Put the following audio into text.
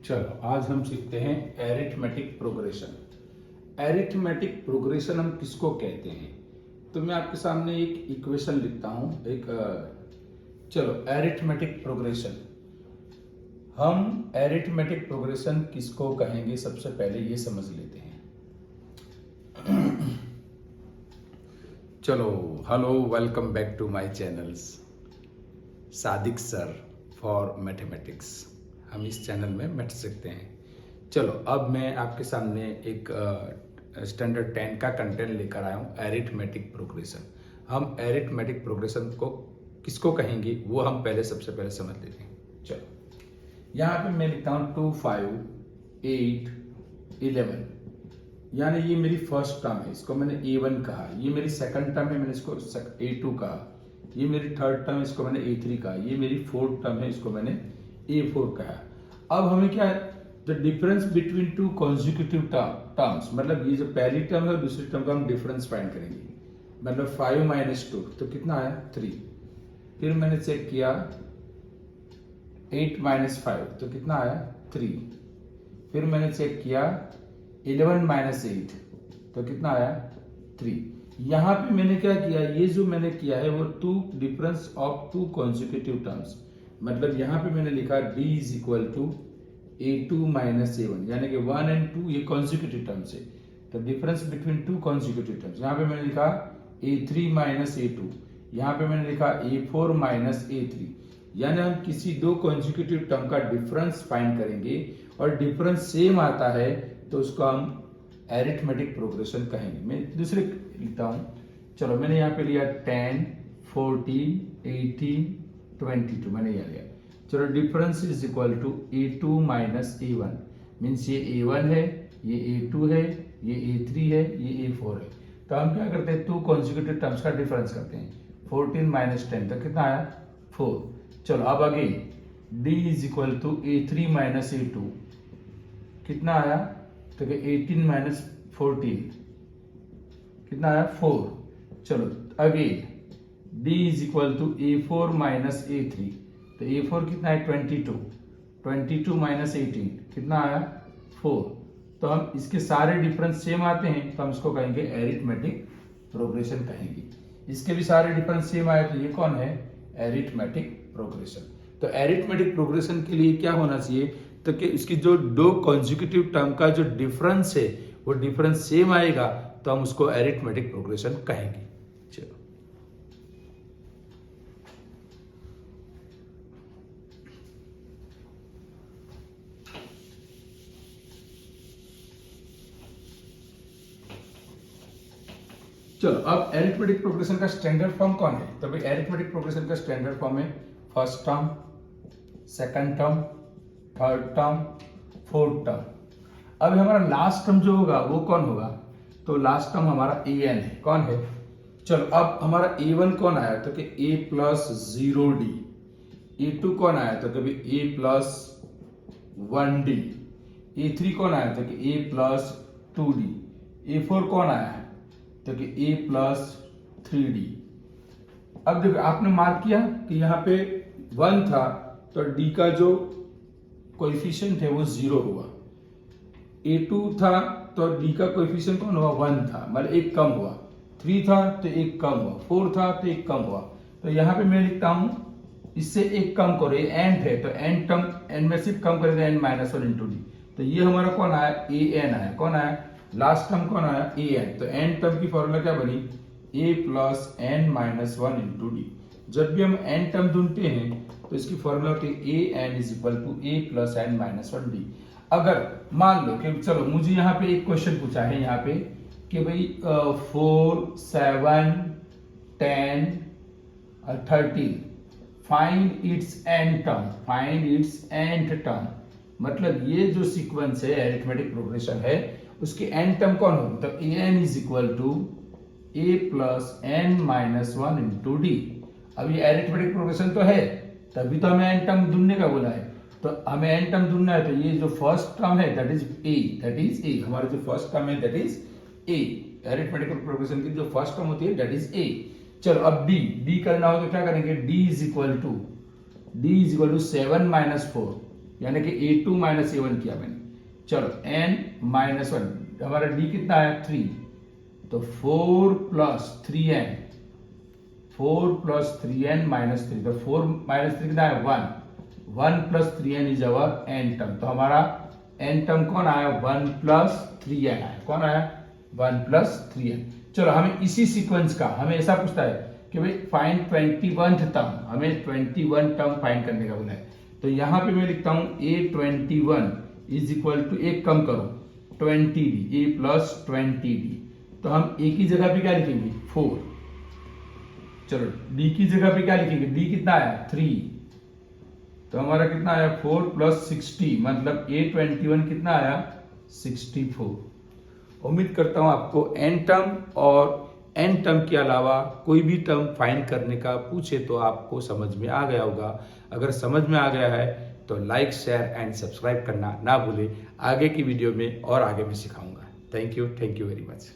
चलो आज हम सीखते हैं एरिथमेटिक प्रोग्रेशन। एरिथमेटिक प्रोग्रेशन हम किसको कहते हैं? तो मैं आपके सामने एक इक्वेशन लिखता हूं। चलो एरिथमेटिक प्रोग्रेशन, हम एरिथमेटिक प्रोग्रेशन किसको कहेंगे सबसे पहले ये समझ लेते हैं। चलो hello, welcome back to my channels Sadiq sir for mathematics. हम इस चैनल में बैठ सकते हैं। चलो अब मैं आपके सामने एक स्टैंडर्ड 10 का कंटेंट लेकर आया हूँ, एरिथमेटिक प्रोग्रेशन। हम एरिथमेटिक प्रोग्रेशन को किसको कहेंगे वो हम सबसे पहले समझ लेते हैं। चलो यहाँ पे मैं लिखता हूँ 2, 5, 8, 11, यानी ये मेरी फर्स्ट टर्म है, इसको मैंने A1 कहा। ये मेरी सेकंड टर्म है, मैंने इसको A2 कहा। ये मेरी थर्ड टर्म है, इसको मैंने A3 कहा। ये मेरी फोर्थ टर्म है, इसको मैंने A4 कहा। अब हमें क्या है, the difference between two consecutive terms, मतलब ये जो पहली टर्म है और दूसरी टर्म का हम डिफरेंस फाइंड करेंगे। मतलब 5 - 2 तो कितना आया 3। फिर मैंने चेक किया 8 - 5 तो कितना आया 3। फिर मैंने चेक किया 11 - 8 तो कितना आया 3। यहाँ पे मैंने क्या किया, ये जो मैंने किया है वो two difference of two consecutive terms, मतलब यहाँ पे मैंने लिखा D is equal to A2 - A1, यानी कि 1 और 2 ये कॉन्जिक्यूटिव टर्म्स है। तो difference between two consecutive terms, यहाँ पे मैंने लिखा A3 - A2, यहाँ पे मैंने लिखा A4 - A3, यानी हम किसी दो कॉन्जिक्यूटिव टर्म का डिफरेंस फाइंड करेंगे और डिफरेंस सेम आता है तो उसको हम एरिथमेटिक प्रोग्रेशन कहेंगे। मैं दूसरे लिखता हूँ। चलो मैंने यहाँ पे लिया 10, 14, 18, 22 मैंने यहाँ लिया। चलो difference is equal to A2 - A1, means ये A1 है, ये A2 है, ये A3 है, ये A4 है। तो हम क्या करते हैं, टू कॉन्जिक्यूटिव टर्म्स का डिफरेंस करते हैं। 14 - 10 तो कितना आया 4। चलो अब again D is equal to A3 - A2 कितना आया, तो 18 - 14 कितना आया 4। चलो again D is equal to A4 - A3, तो A4 कितना है 22, 22 - 18 कितना आया 4। तो हम इसके सारे डिफरेंस सेम आते हैं तो हम इसको कहेंगे एरिथमेटिक प्रोग्रेशन कहेंगे। इसके भी सारे डिफरेंस सेम आए तो ये कौन है, एरिथमेटिक प्रोग्रेशन। तो एरिथमेटिक प्रोग्रेशन के लिए क्या होना चाहिए, तो कि इसकी जो दो कॉन्जिक्यूटिव टर्म का जो डिफरेंस है वो डिफरेंस सेम आएगा तो हम उसको एरिथमेटिक प्रोग्रेशन कहेंगे। चलो चलो अब एरिथमेटिक प्रोग्रेशन का स्टैंडर्ड फॉर्म कौन है, तो भाई एरिथमेटिक प्रोग्रेशन का स्टैंडर्ड फॉर्म है first term, second term, third term, fourth term. अब हमारा लास्ट टर्म जो होगा वो कौन होगा, तो लास्ट टर्म हमारा an है। कौन है, चलो अब हमारा A1 कौन आया, तो कि A + 0D। A2 कौन आया, तो कभी A + 1D। A3 कौन आया, तो कि A + 2D। A4 कौन आया है, तो कि A + 3D। अब देखो आपने मार्क किया कि यहाँ पे 1 था तो D का जो कोएफिशिएंट है वो 0 हुआ। A2 था तो D का कोएफिशिएंट कौन हुआ 1 था, मतलब एक कम हुआ। 3 था तो एक कम हुआ, 4 था तो एक कम हुआ। तो यहाँ पे मैं लिखता हूं इससे एक कम करो, ये एंड है तो एंड टर्म एन में सिर्फ कम करेगा n - 1 इंटू डी। तो ये हमारा कौन आया an आया। कौन आया, लास्ट टर्म कौन आया an। तो n टर्म की फॉर्मूला क्या बनी A + n - 1 इंटू डी। जब भी हम n टर्म ढूंढते हैं तो इसकी फॉर्मूला होती है an is equal to A + n - 1 D. अगर मान लो कि चलो मुझे यहाँ पे एक क्वेश्चन पूछा है यहाँ पे कि भाई 4, 7, 10 और 13 find it's an term, find its nth term. मतलब ये जो सीक्वेंस है एरिथमेटिक प्रोग्रेशन है उसकी n टर्म कौन होगी, तो an is equal to A + n - 1 into D. अब ये एरिथमेटिक प्रोग्रेशन तो है तभी तो हमें n टर्म ढूंढने का बोला है। तो हमें n टर्म ढूंढना है तो ये जो फर्स्ट टर्म है दैट इज a, हमारा जो फर्स्ट टर्म है that is a। Arithmetic progression की जो फर्स्ट टर्म होती है दैट इज a। चलो अब d करना हो तो क्या करेंगे, d इज इक्वल टू 7 - 4, यानी कि A2 माइनस A1 किया मैंने। चलो n माइनस 1, हमारा d कितना आया 3, तो 4 plus 3n, 4 plus 3n minus 3, तो 4 माइनस 3 कितना है 1, 1 plus 3n is our n term. तो हमारा n टर्म कौन आया 1 प्लस 3n आया, कौन आया 1 प्लस 3n। चलो हमें इसी सीक्वेंस का हमें ऐसा पूछता है कि भाई फाइंड 21 टर्म, हमें 21 टर्म फाइंड करने का बोला है। तो यहाँ पे मैं लिखता हूँ A21 इज इक्वल टू, एक कम करो 20d, a प्लस 20d। तो हम a की जगह पे क्या लिखेंगे 4, चलो d की जगह पे क्या लिखेंगे, d कितना आया 3, तो हमारा कितना आया 4 प्लस 60, मतलब A21 कितना आया 64। उम्मीद करता हूं आपको n टर्म और n टर्म के अलावा कोई भी टर्म फाइंड करने का पूछे तो आपको समझ में आ गया होगा। अगर समझ में आ गया है तो लाइक शेयर एंड सब्सक्राइब करना ना भूले। आगे की वीडियो में और आगे भी सिखाऊंगा। Thank you very much.